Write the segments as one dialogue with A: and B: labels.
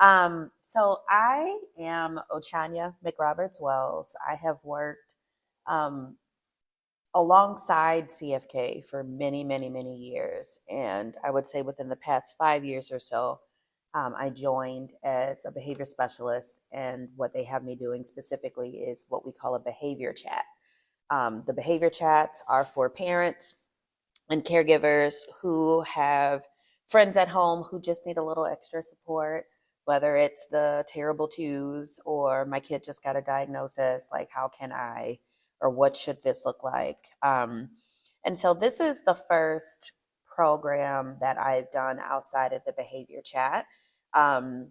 A: So I am Ochanya McRoberts-Wells. I have worked um, alongside CFK for many, many, many years. And I would say within the past 5 years or so, I joined as a behavior specialist. And what they have me doing specifically is what we call a behavior chat. The behavior chats are for parents and caregivers who have friends at home who just need a little extra support, whether it's the terrible twos or my kid just got a diagnosis, like how can I, or what should this look like? And so this is the first program that I've done outside of the behavior chat. Um,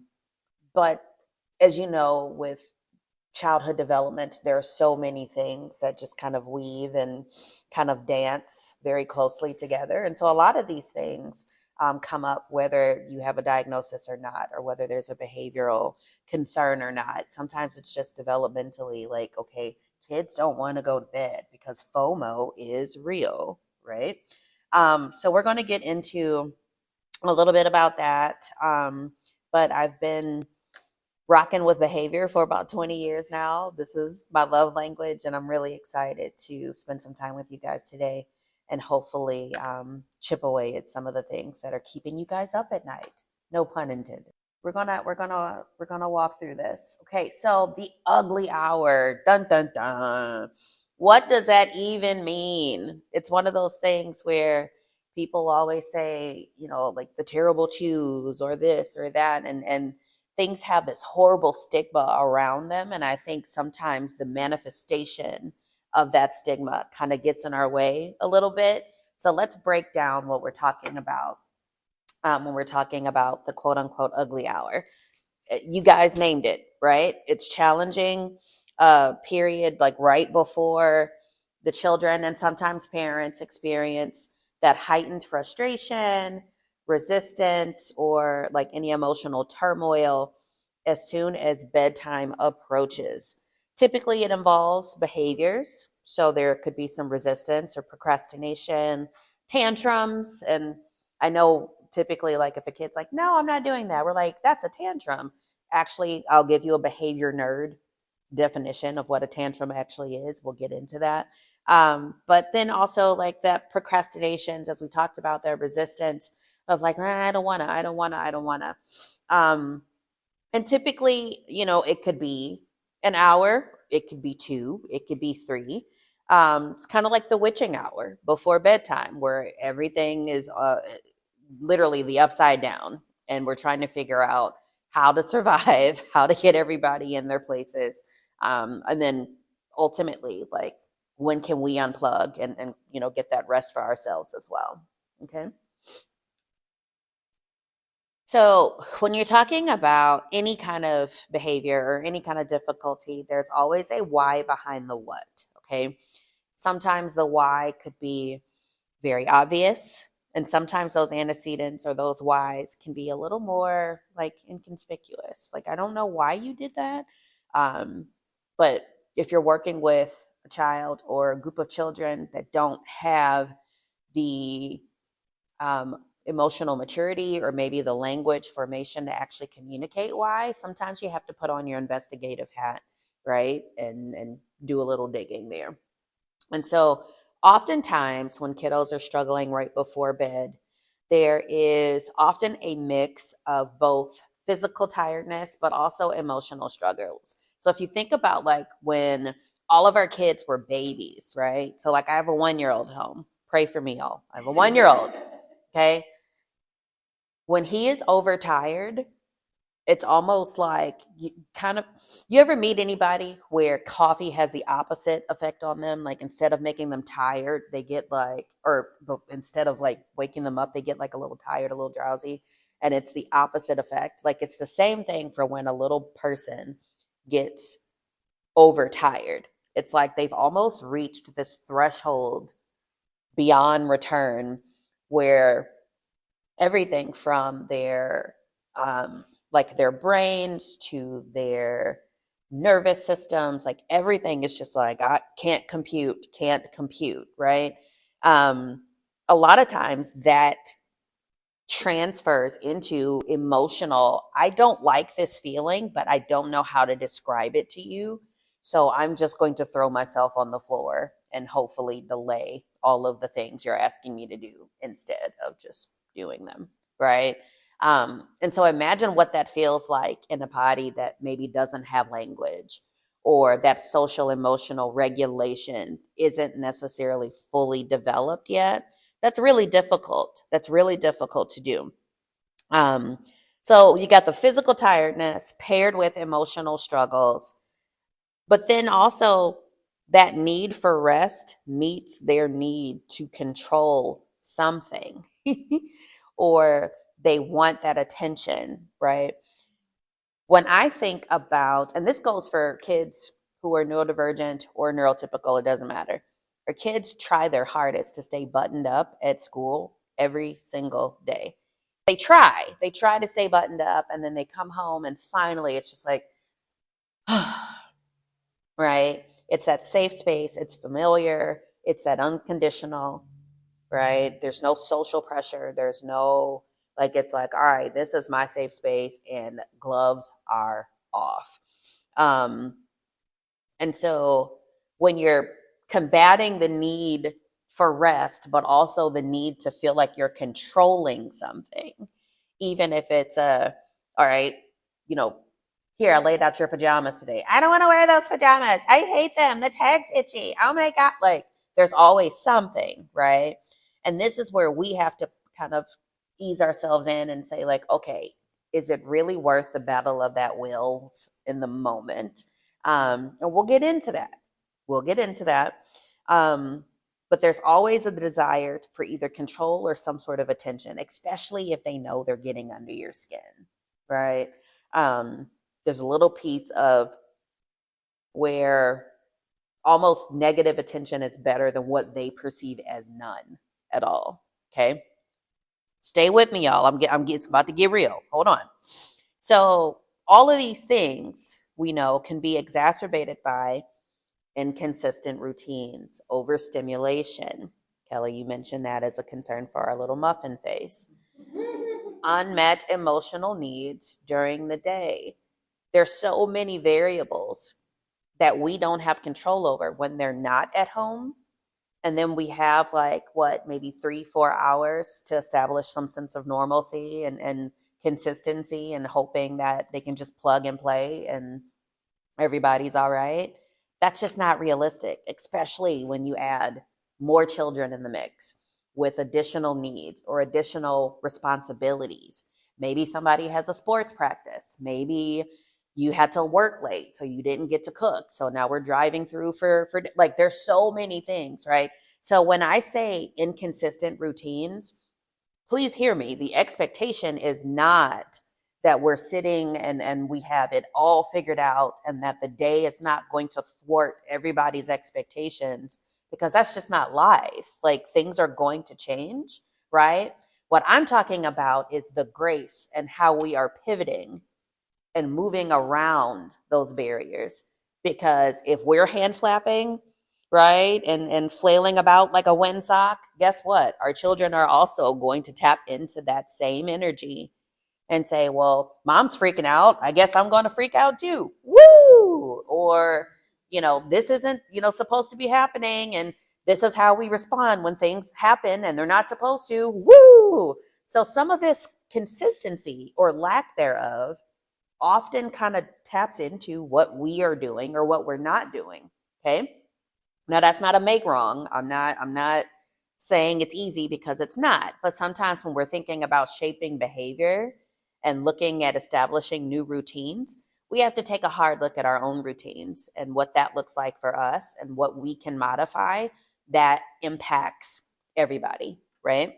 A: but as you know, with childhood development, there are so many things that just kind of weave and kind of dance very closely together. And so a lot of these things come up whether you have a diagnosis or not, or whether there's a behavioral concern or not. Sometimes it's just developmentally like, okay, kids don't want to go to bed because FOMO is real, right? So we're going to get into a little bit about that. But I've been rocking with behavior for about 20 years now. This is my love language, and I'm really excited to spend some time with you guys today and hopefully chip away at some of the things that are keeping you guys up at night. No pun intended. We're gonna walk through this. Okay, so the ugly hour. Dun dun dun. What does that even mean? It's one of those things where people always say, like the terrible twos or this or that, and things have this horrible stigma around them. And I think sometimes the manifestation of that stigma kind of gets in our way a little bit. So let's break down what we're talking about when we're talking about the quote unquote ugly hour. You guys named it, right? It's challenging period like right before the children and sometimes parents experience that heightened frustration, resistance, or like any emotional turmoil as soon as bedtime approaches. Typically, it involves behaviors. So there could be some resistance or procrastination, tantrums. And I know typically, like if a kid's like, no, I'm not doing that, we're like, that's a tantrum. Actually, I'll give you a behavior nerd definition of what a tantrum actually is. We'll get into that. But then also like that procrastinations, as we talked about, that resistance of like, I don't wanna, I don't wanna, I don't wanna. Um, and typically, it could be an hour, it could be two, it could be three. It's kind of like the witching hour before bedtime, where everything is literally the upside down, and we're trying to figure out how to survive, how to get everybody in their places, and then ultimately, like, when can we unplug and get that rest for ourselves as well? Okay. So, when you're talking about any kind of behavior or any kind of difficulty, there's always a why behind the what. Okay. Sometimes the why could be very obvious, and sometimes those antecedents or those whys can be a little more like inconspicuous. Like, I don't know why you did that. Um, but if you're working with a child or a group of children that don't have the emotional maturity or maybe the language formation to actually communicate why, sometimes you have to put on your investigative hat, right? And do a little digging there. And so oftentimes when kiddos are struggling right before bed, there is often a mix of both physical tiredness but also emotional struggles. So if you think about like when all of our kids were babies, right? So like I have a 1 year old at home. Pray for me, all. I have a 1 year old. Okay. When he is overtired, it's almost like you ever meet anybody where coffee has the opposite effect on them? Like instead of making them tired, they get like, instead of like waking them up, they get like a little tired, a little drowsy. And it's the opposite effect. Like it's the same thing for when a little person gets overtired. It's like they've almost reached this threshold beyond return where everything from their like their brains to their nervous systems, like everything is just like, I can't compute, right? um a lot of times that transfers into emotional, I don't like this feeling, but I don't know how to describe it to you. So I'm just going to throw myself on the floor and hopefully delay all of the things you're asking me to do instead of just doing them. Right. And so imagine what that feels like in a body that maybe doesn't have language, or that social emotional regulation isn't necessarily fully developed yet. That's really difficult. That's really difficult to do. Um, so you got the physical tiredness paired with emotional struggles, but then also that need for rest meets their need to control something, or they want that attention, right? When I think about, and this goes for kids who are neurodivergent or neurotypical, it doesn't matter. Our kids try their hardest to stay buttoned up at school every single day. They try to stay buttoned up, and then they come home, and finally it's just like, right? It's that safe space, it's familiar, it's that unconditional, right? There's no social pressure. There's no, like, it's like, all right, this is my safe space and gloves are off. Um, and so when you're combating the need for rest, but also the need to feel like you're controlling something, even if it's all right, you know, here, I laid out your pajamas today. I don't want to wear those pajamas. I hate them. The tag's itchy. Oh my God. Like, there's always something, right? And this is where we have to kind of ease ourselves in and say, like, okay, is it really worth the battle of that wills in the moment? And we'll get into that. We'll get into that. Um, but there's always a desire for either control or some sort of attention, especially if they know they're getting under your skin, right? There's a little piece of where almost negative attention is better than what they perceive as none at all. Okay, stay with me, y'all. It's about to get real. Hold on. So all of these things we know can be exacerbated by inconsistent routines, overstimulation. Kelly, you mentioned that as a concern for our little muffin face. Unmet emotional needs during the day. There's so many variables that we don't have control over when they're not at home. And then we have, like, what, maybe 3 4 hours to establish some sense of normalcy and consistency, and hoping that they can just plug and play and everybody's all right. That's just not realistic, especially when you add more children in the mix with additional needs or additional responsibilities. Maybe somebody has a sports practice. Maybe you had to work late, so you didn't get to cook. So now we're driving through for like, there's so many things, right? So when I say inconsistent routines, please hear me. The expectation is not that we're sitting and we have it all figured out, and that the day is not going to thwart everybody's expectations, because that's just not life. Like, things are going to change, right? What I'm talking about is the grace and how we are pivoting and moving around those barriers. Because if we're hand flapping, right, and flailing about like a windsock, guess what? Our children are also going to tap into that same energy and say, well, mom's freaking out. I guess I'm going to freak out too. Woo! Or, this isn't, supposed to be happening. And this is how we respond when things happen and they're not supposed to. Woo! So some of this consistency or lack thereof often kind of taps into what we are doing or what we're not doing. Okay. Now that's not a make wrong. I'm not saying it's easy, because it's not. But sometimes when we're thinking about shaping behavior and looking at establishing new routines, we have to take a hard look at our own routines and what that looks like for us and what we can modify that impacts everybody, right?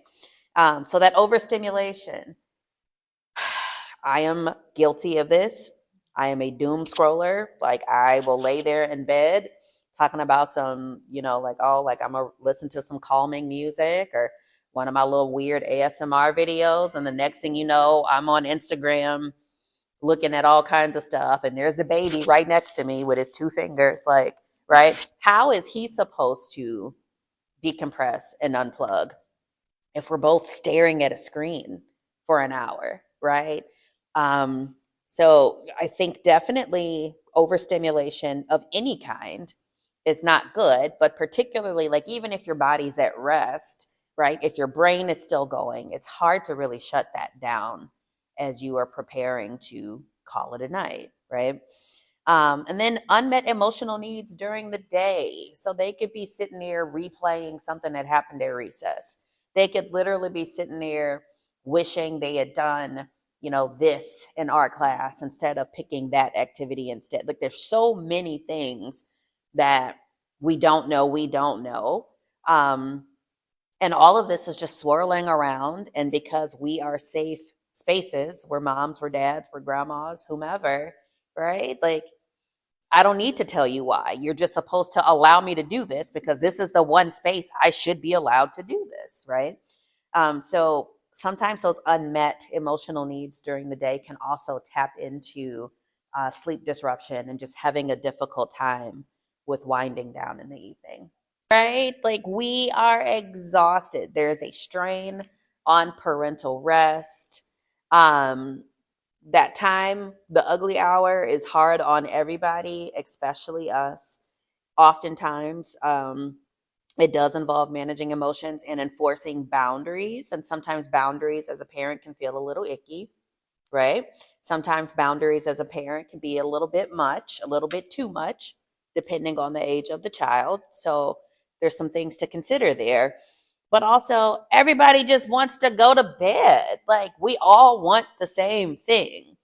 A: So that overstimulation, I am guilty of this. I am a doom scroller. Like, I will lay there in bed talking about some, like, oh, like, I'm gonna listen to some calming music or one of my little weird ASMR videos. And the next thing you know, I'm on Instagram looking at all kinds of stuff. And there's the baby right next to me with his 2 fingers. Like, right? How is he supposed to decompress and unplug if we're both staring at a screen? for an hour, right? Um, so I think definitely overstimulation of any kind is not good, but particularly like even if your body's at rest, right? If your brain is still going, it's hard to really shut that down as you are preparing to call it a night, right? And then unmet emotional needs during the day. So they could be sitting there replaying something that happened at recess. They could literally be sitting there wishing they had done, this in art class instead of picking that activity instead. Like there's so many things that we don't know. Um, and all of this is just swirling around. And because we are safe spaces, we're moms, we're dads, we're grandmas, whomever, right? Like I don't need to tell you why. You're just supposed to allow me to do this because this is the one space I should be allowed to do this, right? So sometimes those unmet emotional needs during the day can also tap into sleep disruption and just having a difficult time with winding down in the evening, right? Like we are exhausted. There's a strain on parental rest. Um, that time, the ugly hour is hard on everybody, especially us. Oftentimes, it does involve managing emotions and enforcing boundaries. And sometimes boundaries as a parent can feel a little icky, right? Sometimes boundaries as a parent can be a little bit much, a little bit too much, depending on the age of the child. So there's some things to consider there. But also, everybody just wants to go to bed. Like, we all want the same thing.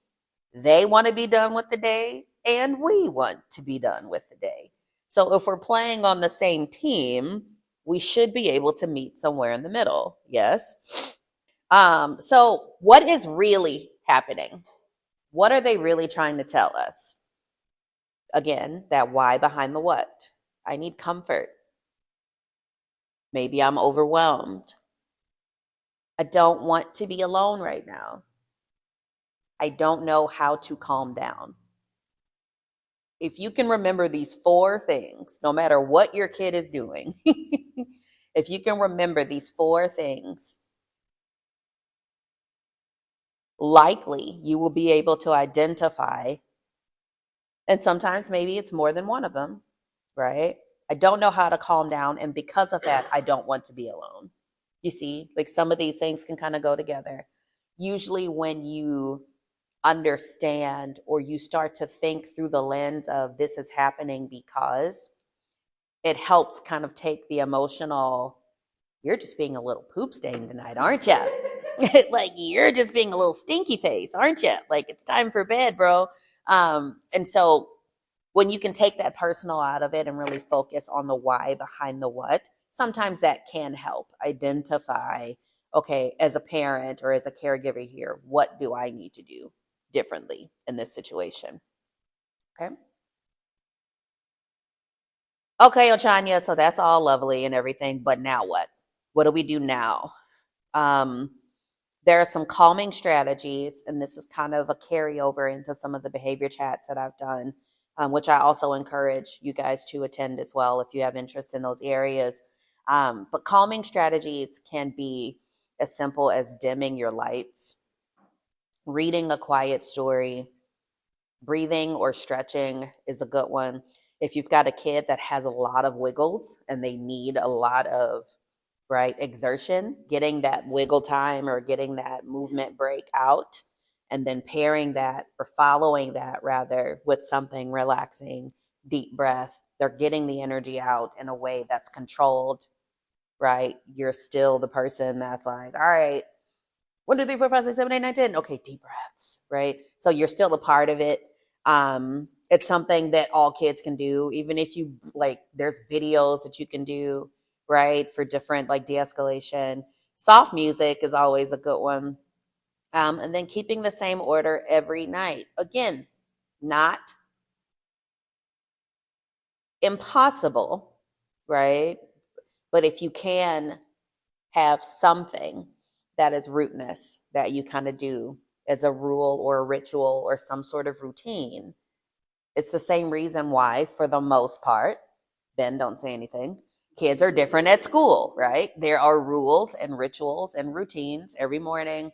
A: They want to be done with the day, and we want to be done with the day. So if we're playing on the same team, we should be able to meet somewhere in the middle. Yes. So what is really happening? What are they really trying to tell us? Again, that why behind the what. I need comfort. Maybe I'm overwhelmed. I don't want to be alone right now. I don't know how to calm down. If you can remember these four things, no matter what your kid is doing, if you can remember these four things, likely you will be able to identify, and sometimes maybe it's more than one of them, right? I don't know how to calm down. And because of that, I don't want to be alone. You see, like some of these things can kind of go together. Usually, when you understand or you start to think through the lens of this is happening because, it helps kind of take the emotional, you're just being a little poop stain tonight, aren't you? Like, you're just being a little stinky face, aren't you? Like, it's time for bed, bro. And so when you can take that personal out of it and really focus on the why behind the what, sometimes that can help identify, okay, as a parent or as a caregiver here, what do I need to do differently in this situation? Okay. Okay, Ochanya, so that's all lovely and everything, but now what? What do we do now? Um, there are some calming strategies, and this is kind of a carryover into some of the behavior chats that I've done, which I also encourage you guys to attend as well if you have interest in those areas. But calming strategies can be as simple as dimming your lights, reading a quiet story, breathing or stretching is a good one. If you've got a kid that has a lot of wiggles and they need a lot of right exertion, getting that wiggle time or getting that movement break out, and then pairing that or following that rather with something relaxing, deep breath. They're getting the energy out in a way that's controlled, right? You're still the person that's like, all right, 1, 2, 3, 4, 5, 6, 7, 8, 9, 10. Okay, deep breaths, right? So you're still a part of it. It's something that all kids can do, even if you like, there's videos that you can do, right? For different like de-escalation. Soft music is always a good one. And then keeping the same order every night. Again, not impossible, right? But if you can have something that is rootness that you kind of do as a rule or a ritual or some sort of routine. It's the same reason why, for the most part, Ben, don't say anything. Kids are different at school, right? There are rules and rituals and routines every morning.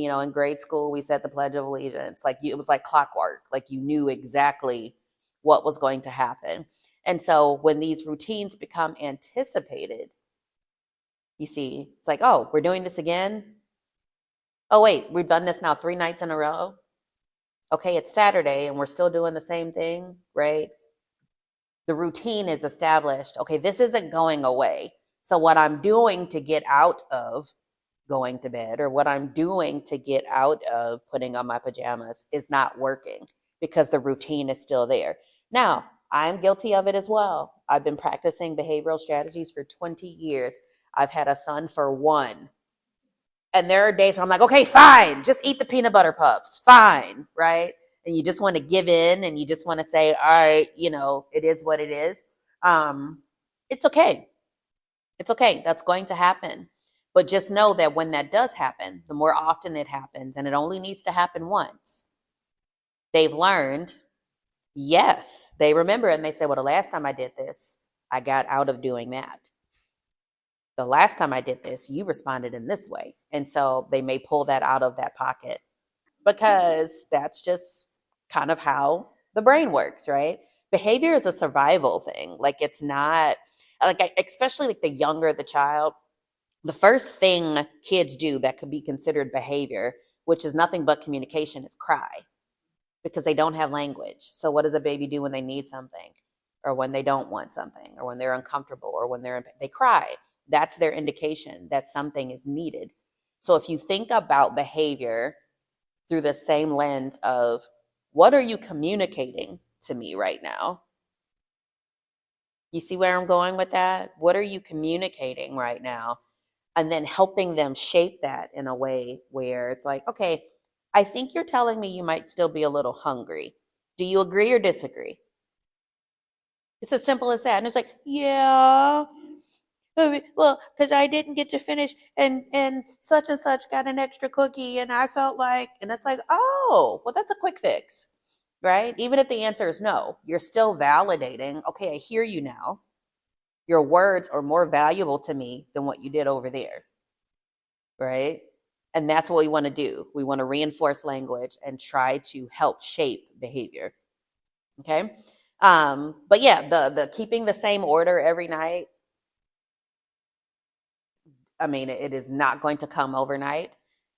A: In grade school, we said the Pledge of Allegiance. Like it was like clockwork. Like you knew exactly what was going to happen. And so when these routines become anticipated, you see, it's like, oh, we're doing this again. Oh, wait, we've done this now 3 nights in a row. Okay, it's Saturday and we're still doing the same thing, right? The routine is established. Okay, this isn't going away. So, what I'm doing to get out of going to bed or what I'm doing to get out of putting on my pajamas is not working because the routine is still there. Now, I'm guilty of it as well. I've been practicing behavioral strategies for 20 years. I've had a son for one. And there are days where I'm like, okay, fine, just eat the peanut butter puffs, fine, right? And you just want to give in and you just want to say, all right, it is what it is. Um, it's okay. It's okay. That's going to happen. But just know that when that does happen, the more often it happens, and it only needs to happen once, they've learned, yes, they remember and they say, well, the last time I did this, I got out of doing that. The last time I did this, you responded in this way. And so they may pull that out of that pocket because that's just kind of how the brain works, right? Behavior is a survival thing. Like it's not like, especially like the younger the child, the first thing kids do that could be considered behavior, which is nothing but communication, is cry because they don't have language. So what does a baby do when they need something or when they don't want something or when they're uncomfortable or when they cry? That's their indication that something is needed. So if you think about behavior through the same lens of what are you communicating to me right now? You see where I'm going with that? What are you communicating right now? And then helping them shape that in a way where it's like, okay, I think you're telling me you might still be a little hungry. Do you agree or disagree? It's as simple as that. And it's like, yeah, well, because I didn't get to finish and such and such got an extra cookie and I felt like, and it's like, oh, well, that's a quick fix, right? Even if the answer is no, you're still validating, okay, I hear you now. Your words are more valuable to me than what you did over there, right? And that's what we want to do. We want to reinforce language and try to help shape behavior. Okay. But yeah, the keeping the same order every night, I mean, it is not going to come overnight.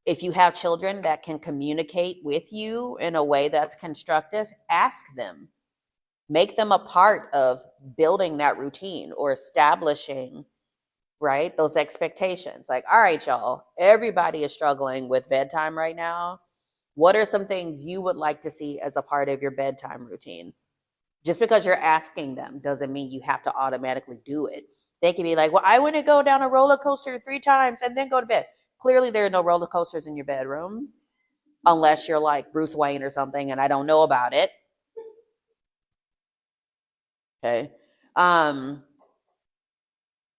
A: If you have children that can communicate with you in a way that's constructive, ask them. Make them a part of building that routine or establishing, right, those expectations. Like, all right, y'all, everybody is struggling with bedtime right now. What are some things you would like to see as a part of your bedtime routine? Just because you're asking them doesn't mean you have to automatically do it. They can be like, well, I want to go down a roller coaster 3 times and then go to bed. Clearly, there are no roller coasters in your bedroom unless you're like Bruce Wayne or something and I don't know about it. Okay.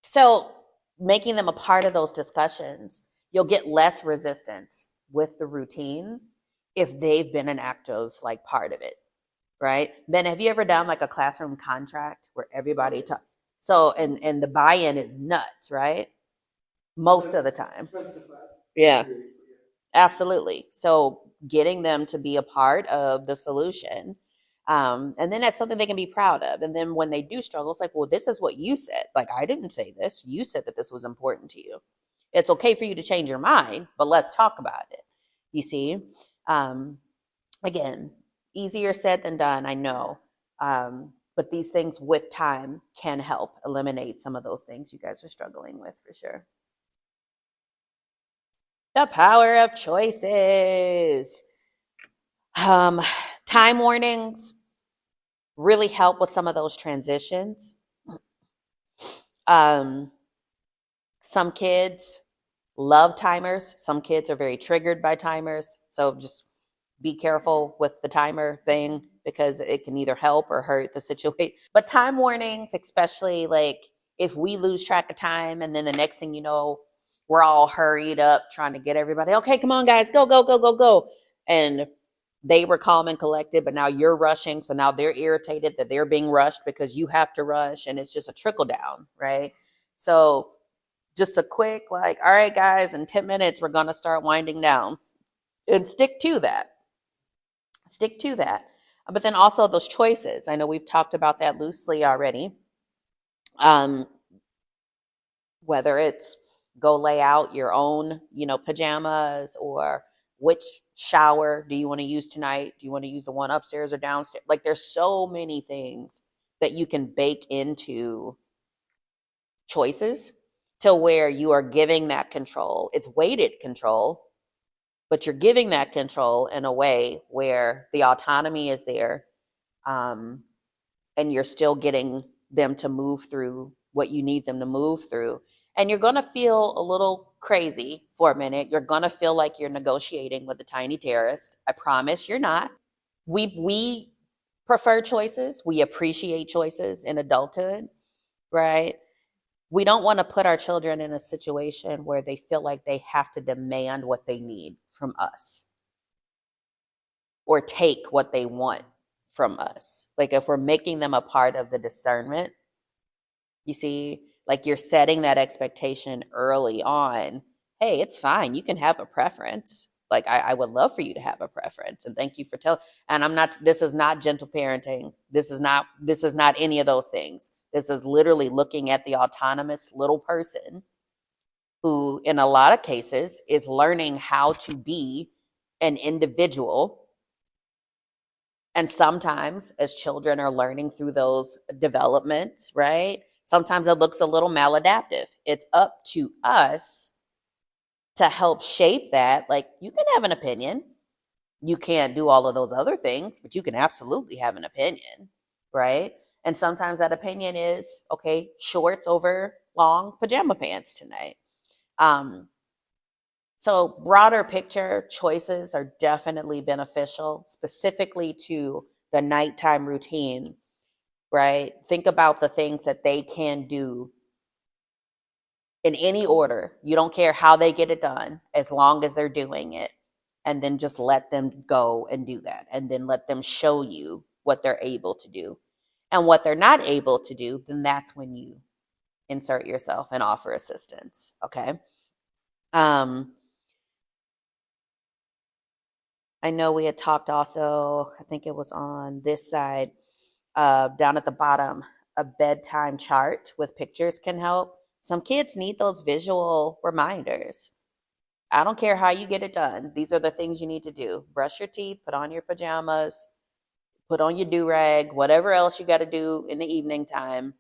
A: So making them a part of those discussions, you'll get less resistance with the routine if they've been an active like part of it. Right? Ben, have you ever done like a classroom contract where everybody talk? So and the buy-in is nuts, right? Most of the time. Yeah, absolutely. So getting them to be a part of the solution. And then that's something they can be proud of. And then when they do struggle, it's like, well, this is what you said. Like, I didn't say this. You said that this was important to you. It's okay for you to change your mind, but let's talk about it. You see? Um, Again, easier said than done, I know. But these things with time can help eliminate some of those things you guys are struggling with for sure. The power of choices. Um, Time warnings really help with some of those transitions. Um, some kids love timers. Some kids are very triggered by timers. So just be careful with the timer thing because it can either help or hurt the situation. But time warnings, especially like if we lose track of time and then the next thing you know, we're all hurried up trying to get everybody, okay, come on, guys, go, go, go, go, go. And they were calm and collected, but now you're rushing. So now they're irritated that they're being rushed because you have to rush. And it's just a trickle down, right? So just a quick, like, all right, guys, in 10 minutes, we're going to start winding down. and stick to that. Stick to that. But then also those choices. I know we've talked about that loosely already. Um, whether it's go lay out your own, pajamas, or which shower do you want to use tonight? Do you want to use the one upstairs or downstairs? Like there's so many things that you can bake into choices to where you are giving that control. It's weighted control, but you're giving that control in a way where the autonomy is there, um, and you're still getting them to move through what you need them to move through. And you're going to feel a little crazy for a minute. You're going to feel like you're negotiating with a tiny terrorist. I promise you're not. We prefer choices. We appreciate choices in adulthood, right? We don't want to put our children in a situation where they feel like they have to demand what they need from us or take what they want from us. Like if we're making them a part of the discernment, you see, like you're setting that expectation early on. Hey, it's fine. You can have a preference. Like I would love for you to have a preference. And thank you for telling. And I'm not, this is not gentle parenting. This is not any of those things. This is literally looking at the autonomous little person who, in a lot of cases, is learning how to be an individual. And sometimes, as children are learning through those developments, right? Sometimes it looks a little maladaptive. It's up to us to help shape that. Like, you can have an opinion. You can't do all of those other things, but you can absolutely have an opinion, right? And sometimes that opinion is okay, shorts over long pajama pants tonight. Um, So, broader picture choices are definitely beneficial, specifically to the nighttime routine, right? Think about the things that they can do in any order. You don't care how they get it done, as long as they're doing it. And then just let them go and do that. And then let them show you what they're able to do. And what they're not able to do, then that's when you insert yourself and offer assistance. Okay. Um, I know we had talked also, I think it was on this side, down at the bottom, a bedtime chart with pictures can help. Some kids need those visual reminders. I don't care how you get it done. These are the things you need to do. Brush your teeth, put on your pajamas, put on your do-rag, whatever else you got to do in the evening time,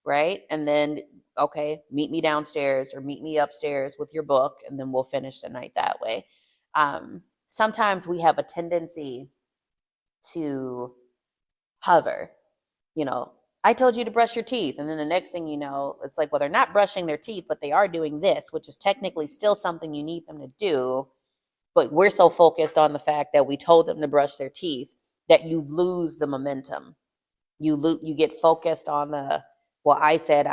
A: right? And then, okay, meet me downstairs or meet me upstairs with your book, and then we'll finish the night that way. Sometimes we have a tendency to hover, you know, I told you to brush your teeth. And then the next thing you know, it's like, well, they're not brushing their teeth, but they are doing this, which is technically still something you need them to do. But we're so focused on the fact that we told them to brush their teeth that you lose the momentum. You get focused on the, well, I said.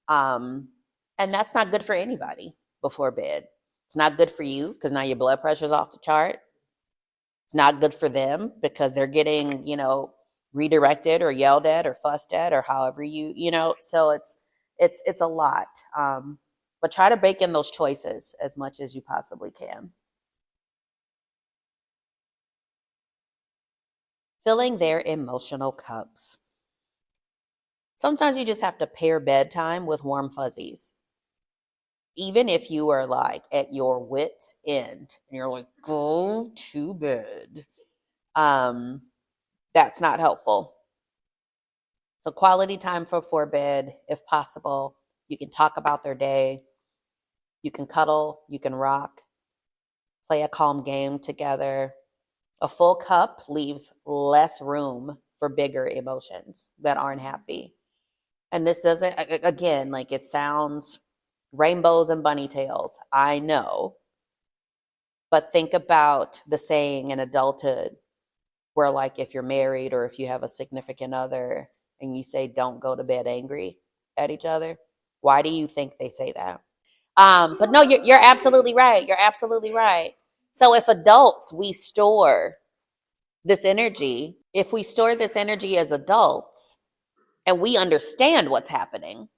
A: Um, and that's not good for anybody before bed. It's not good for you because now your blood pressure's off the chart. It's not good for them because they're getting, redirected or yelled at or fussed at or however so it's a lot. But try to bake in those choices as much as you possibly can. Filling their emotional cups. Sometimes you just have to pair bedtime with warm fuzzies. Even if you are like at your wit's end and you're like, go to bed. Um, that's not helpful. So quality time before bed, if possible. You can talk about their day. You can cuddle. You can rock. Play a calm game together. A full cup leaves less room for bigger emotions that aren't happy. And this doesn't, again, like it sounds rainbows and bunny tails. I know. But think about the saying in adulthood where, like, if you're married or if you have a significant other and you say, don't go to bed angry at each other, why do you think they say that? But no, you're absolutely right. You're absolutely right. So if adults, we store this energy, if we store this energy as adults and we understand what's happening,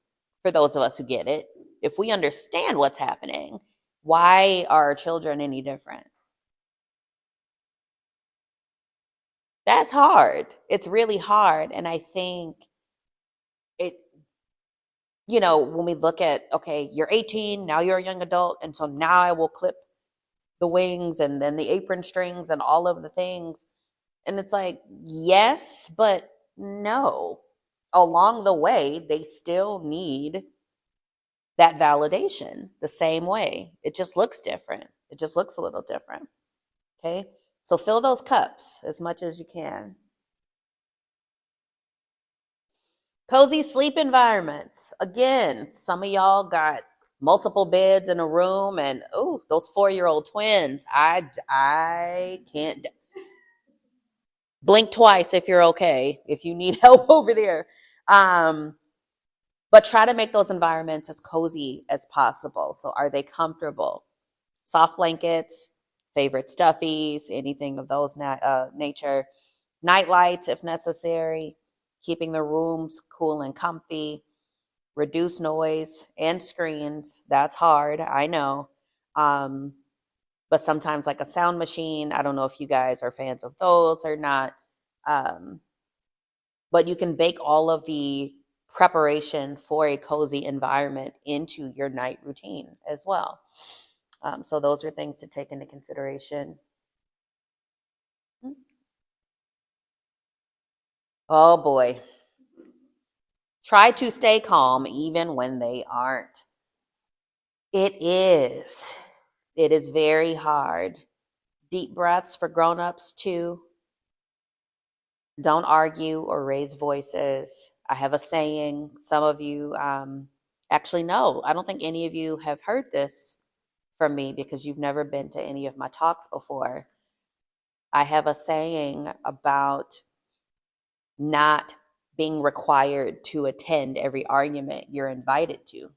A: for those of us who get it, if we understand what's happening, why are our children any different? That's hard. It's really hard. And I think it, when we look at, okay, you're 18, now you're a young adult. And so now I will clip the wings and then the apron strings and all of the things. And it's like, yes, but no. Along the way, they still need that validation the same way. It just looks different. It just looks a little different. Okay. So fill those cups as much as you can. Cozy sleep environments. Again, some of y'all got multiple beds in a room, and oh, those 4-year-old twins. I can't blink twice if you're okay. If you need help over there, um, but try to make those environments as cozy as possible. So, are they comfortable? Soft blankets, favorite stuffies, anything of those nature. Night lights if necessary. Keeping the rooms cool and comfy, reduce noise and screens. That's hard, I know. Um, but sometimes, like a sound machine, I don't know if you guys are fans of those or not. Um, but you can bake all of the preparation for a cozy environment into your night routine as well. So, those are things to take into consideration. Oh boy. Try to stay calm even when they aren't. It is. It is very hard. Deep breaths for grown-ups too. Don't argue or raise voices. I have a saying, some of you actually no, I don't think any of you have heard this from me because you've never been to any of my talks before. I have a saying about not being required to attend every argument you're invited to.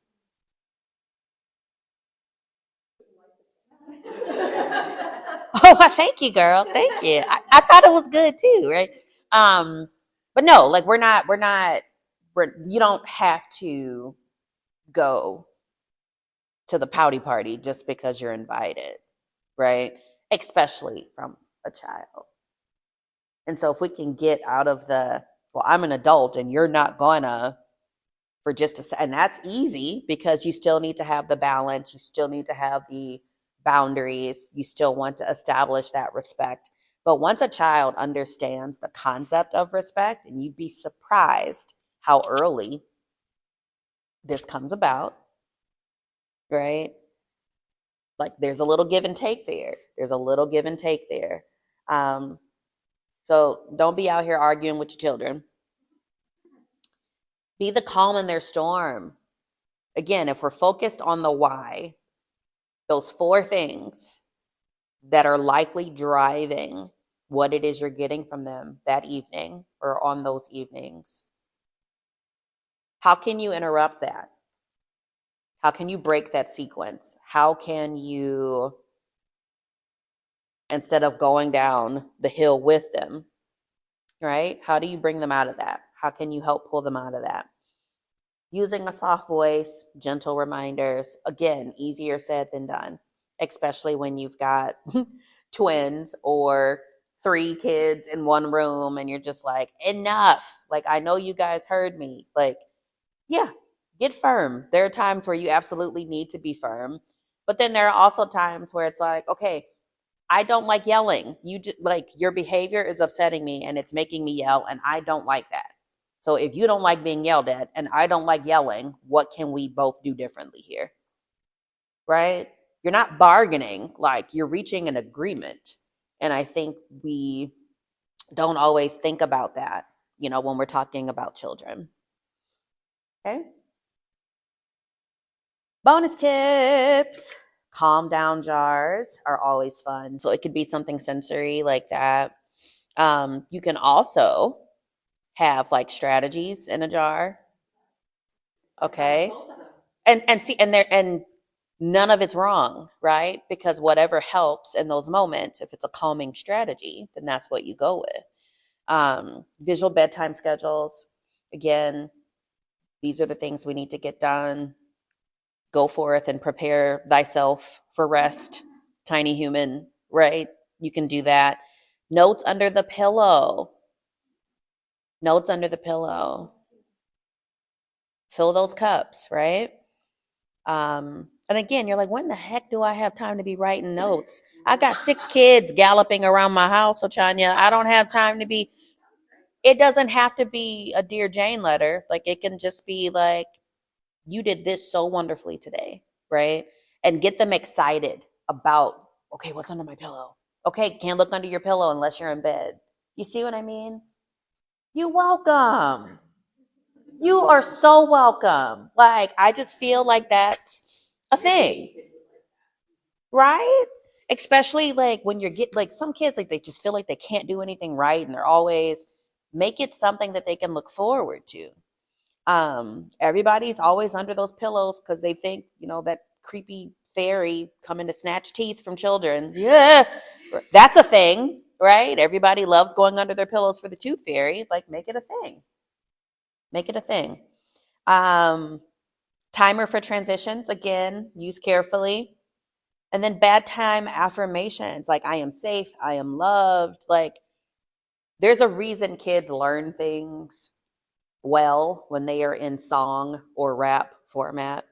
A: Oh, thank you, girl. Thank you. I thought it was good too, right? Um, but no, like you don't have to go to the pouty party just because you're invited, right? Especially from a child. And so if we can get out of well, I'm an adult and you're not gonna for just and that's easy because you still need to have the balance, you still need to have the boundaries, you still want to establish that respect. But once a child understands the concept of respect, and you'd be surprised how early this comes about, right? Like there's a little give and take there. There's a little give and take there. Um, so don't be out here arguing with your children. Be the calm in their storm. Again, if we're focused on the why, those 4 things that are likely driving what it is you're getting from them that evening or on those evenings, how can you interrupt that? How can you break that sequence? How can you, instead of going down the hill with them, right? How do you bring them out of that? How can you help pull them out of that? Using a soft voice, gentle reminders. Again, easier said than done, especially when you've got twins or 3 kids in one room and you're just like, enough. Like, I know you guys heard me. Like, yeah, get firm. There are times where you absolutely need to be firm. But then there are also times where it's like, okay, I don't like yelling. You just like your behavior is upsetting me and it's making me yell and I don't like that. So if you don't like being yelled at and I don't like yelling, what can we both do differently here? Right? You're not bargaining, like you're reaching an agreement. And I think we don't always think about that, when we're talking about children. Okay? Bonus tips. Calm down jars are always fun. So it could be something sensory like that. You can also have like strategies in a jar. Okay. And see and none of it's wrong, right? Because whatever helps in those moments, if it's a calming strategy, then that's what you go with. Visual bedtime schedules. Again, these are the things we need to get done. Go forth and prepare thyself for rest, tiny human, right? You can do that. Notes under the pillow. Notes under the pillow. Fill those cups, right? And again, you're like, when the heck do I have time to be writing notes? I got 6 kids galloping around my house, Ochanya. I don't have time to be. It doesn't have to be a Dear Jane letter. Like, it can just be like, you did this so wonderfully today, right? And get them excited about, okay, what's under my pillow? Okay, can't look under your pillow unless you're in bed. You see what I mean? You're welcome. You are so welcome. Like, I just feel like that's a thing, right? Especially like when you're like some kids, like they just feel like they can't do anything right and they're always make it something that they can look forward to. Everybody's always under those pillows because they think, that creepy fairy coming to snatch teeth from children. Yeah, that's a thing, right? Everybody loves going under their pillows for the tooth fairy. Like, make it a thing. Make it a thing. Um, Timer for transitions, again, use carefully. And then bad time affirmations, like I am safe, I am loved. Like, there's a reason kids learn things well when they are in song or rap format.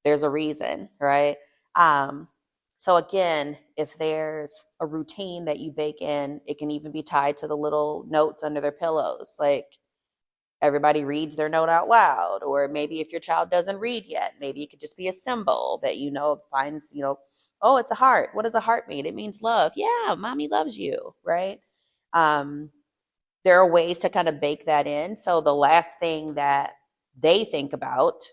A: There's a reason, right? Um, so again, if there's a routine that you bake in, it can even be tied to the little notes under their pillows. Like, everybody reads their note out loud, or maybe if your child doesn't read yet, maybe it could just be a symbol that finds, oh, it's a heart. What does a heart mean? It means love. Yeah, mommy loves you, right? um there are ways to kind of bake that in, so the last thing that they think about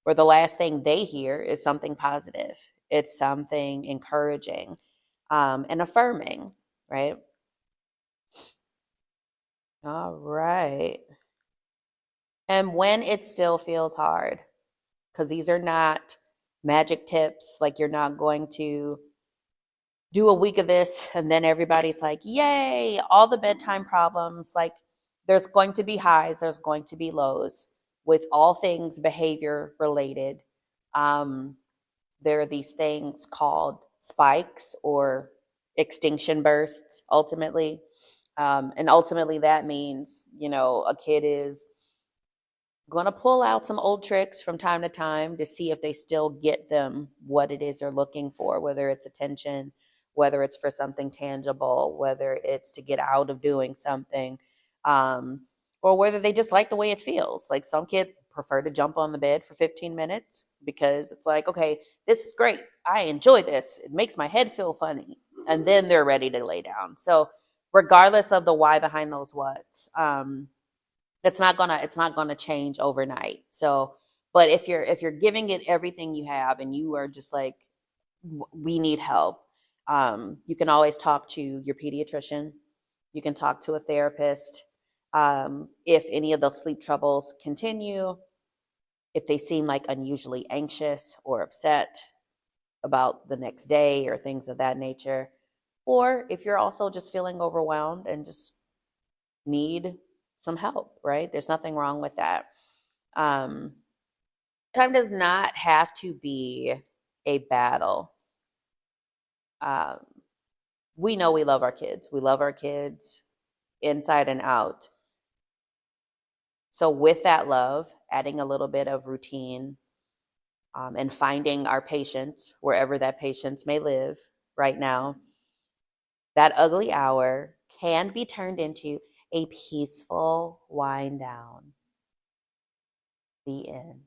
A: or the last thing they hear is something positive. It's something encouraging, and affirming, right? All right. And when it still feels hard, because these are not magic tips. Like, you're not going to do a week of this and then everybody's like, yay, all the bedtime problems. Like, there's going to be highs, there's going to be lows with all things behavior related. Um, there are these things called spikes or extinction bursts, ultimately. And ultimately, that means, a kid is going to pull out some old tricks from time to time to see if they still get them what it is they're looking for, whether it's attention, whether it's for something tangible, whether it's to get out of doing something, um, or whether they just like the way it feels. Like, some kids prefer to jump on the bed for 15 minutes because it's like, okay, this is great. I enjoy this. It makes my head feel funny. And then they're ready to lay down. So, regardless of the why behind those whats, it's not gonna change overnight. So, but if you're giving it everything you have and you are just like, we need help, you can always talk to your pediatrician. You can talk to a therapist. If any of those sleep troubles continue, if they seem like unusually anxious or upset about the next day or things of that nature, or if you're also just feeling overwhelmed and just need some help, right? There's nothing wrong with that. Um, Time does not have to be a battle. Um, we know we love our kids. We love our kids inside and out. So, with that love, adding a little bit of routine, and finding our patience wherever that patience may live right now, that ugly hour can be turned into a peaceful wind down. The end.